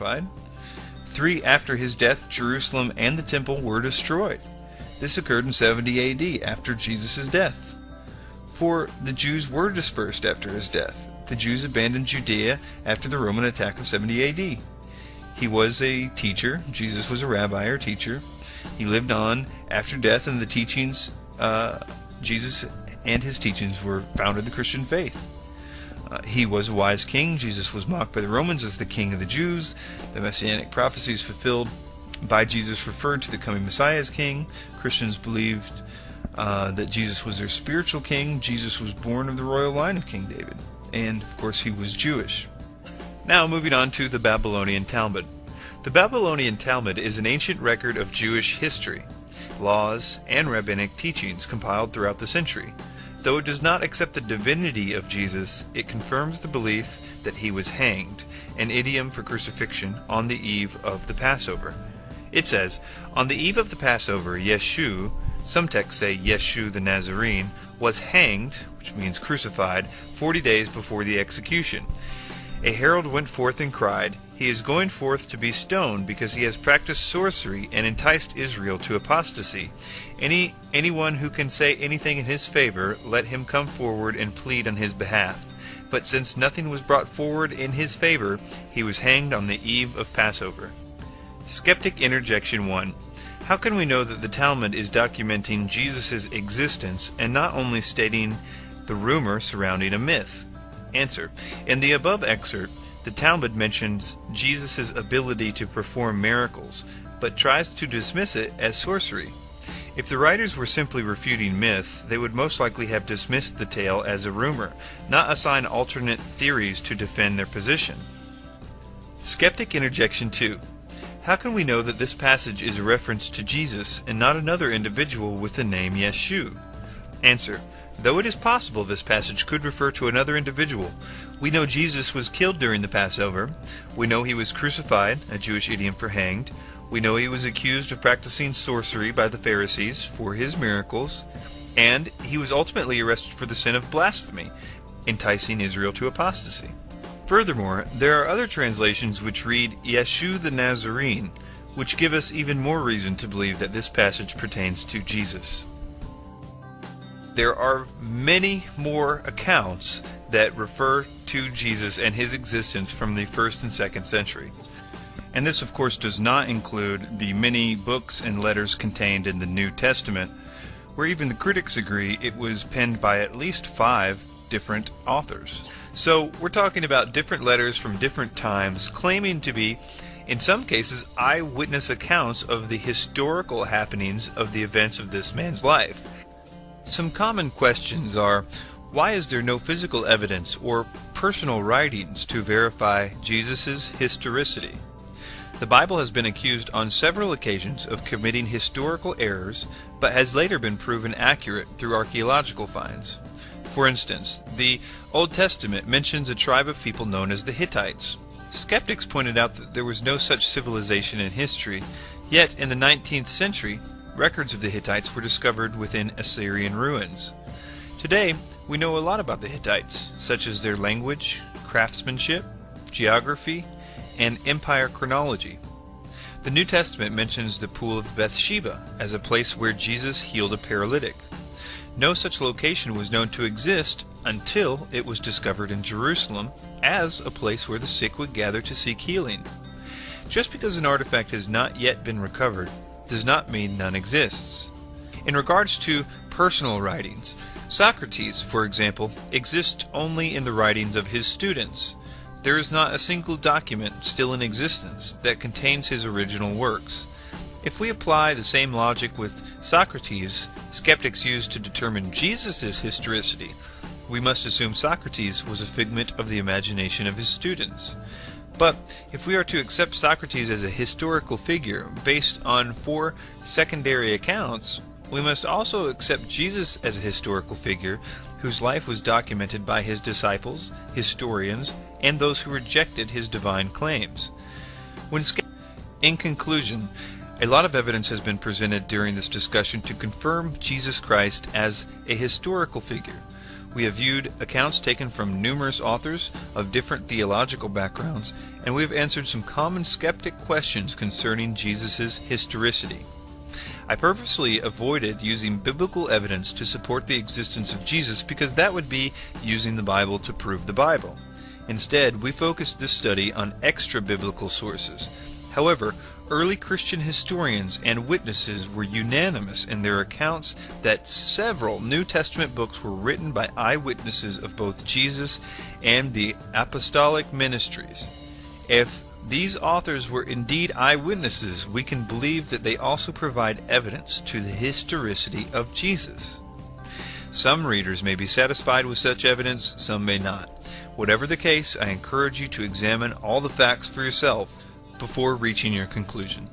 crucified. 3. After his death, Jerusalem and the temple were destroyed. This occurred in 70 AD, after Jesus' death. 4. The Jews were dispersed after his death. The Jews abandoned Judea after the Roman attack of 70 AD. He was a teacher. Jesus was a rabbi or teacher. He lived on after death, and the teachings, Jesus and his teachings were founded the Christian faith. He was a wise king. Jesus was mocked by the Romans as the king of the Jews. The messianic prophecies fulfilled by Jesus referred to the coming Messiah as king. Christians believed that Jesus was their spiritual king. Jesus was born of the royal line of King David. And, of course, he was Jewish. Now, moving on to the Babylonian Talmud. The Babylonian Talmud is an ancient record of Jewish history, laws, and rabbinic teachings compiled throughout the century. Though it does not accept the divinity of Jesus, it confirms the belief that he was hanged, an idiom for crucifixion, on the eve of the Passover. It says, "On the eve of the Passover, Yeshu," some texts say Yeshu the Nazarene, "was hanged," which means crucified, 40 days before the execution. A herald went forth and cried, "He is going forth to be stoned, because he has practiced sorcery and enticed Israel to apostasy. Anyone who can say anything in his favor, let him come forward and plead on his behalf." But since nothing was brought forward in his favor, he was hanged on the eve of Passover. Skeptic Interjection 1. How can we know that the Talmud is documenting Jesus' existence and not only stating the rumor surrounding a myth? Answer. In the above excerpt, the Talmud mentions Jesus' ability to perform miracles, but tries to dismiss it as sorcery. If the writers were simply refuting myth, they would most likely have dismissed the tale as a rumor, not assign alternate theories to defend their position. Skeptic Interjection 2. How can we know that this passage is a reference to Jesus and not another individual with the name Yeshu? Answer. Though it is possible this passage could refer to another individual, we know Jesus was killed during the Passover. We know he was crucified, a Jewish idiom for hanged. We know he was accused of practicing sorcery by the Pharisees for his miracles. And he was ultimately arrested for the sin of blasphemy, enticing Israel to apostasy. Furthermore, there are other translations which read Yeshu the Nazarene, which give us even more reason to believe that this passage pertains to Jesus. There are many more accounts that refer to Jesus and his existence from the 1st and 2nd century. And this, of course, does not include the many books and letters contained in the New Testament, where even the critics agree it was penned by at least 5 different authors. So we're talking about different letters from different times, claiming to be, in some cases, eyewitness accounts of the historical happenings of the events of this man's life. Some common questions are, why is there no physical evidence or personal writings to verify Jesus' historicity? The Bible has been accused on several occasions of committing historical errors, but has later been proven accurate through archaeological finds. For instance, the Old Testament mentions a tribe of people known as the Hittites. Skeptics pointed out that there was no such civilization in history, yet in the 19th century, records of the Hittites were discovered within Assyrian ruins. Today, we know a lot about the Hittites, such as their language, craftsmanship, geography, and empire chronology. The New Testament mentions the Pool of Bathsheba as a place where Jesus healed a paralytic. No such location was known to exist until it was discovered in Jerusalem as a place where the sick would gather to seek healing. Just because an artifact has not yet been recovered does not mean none exists. In regards to personal writings, Socrates, for example, exists only in the writings of his students. There is not a single document still in existence that contains his original works. If we apply the same logic with Socrates, skeptics use to determine Jesus' historicity, we must assume Socrates was a figment of the imagination of his students. But if we are to accept Socrates as a historical figure based on 4 secondary accounts, we must also accept Jesus as a historical figure whose life was documented by his disciples, historians, and those who rejected his divine claims. In conclusion, a lot of evidence has been presented during this discussion to confirm Jesus Christ as a historical figure. We have viewed accounts taken from numerous authors of different theological backgrounds, and we have answered some common skeptic questions concerning Jesus' historicity. I purposely avoided using biblical evidence to support the existence of Jesus because that would be using the Bible to prove the Bible. Instead, we focused this study on extra-biblical sources. However, early Christian historians and witnesses were unanimous in their accounts that several New Testament books were written by eyewitnesses of both Jesus and the apostolic ministries. If these authors were indeed eyewitnesses, we can believe that they also provide evidence to the historicity of Jesus. Some readers may be satisfied with such evidence, some may not. Whatever the case, I encourage you to examine all the facts for yourself before reaching your conclusion.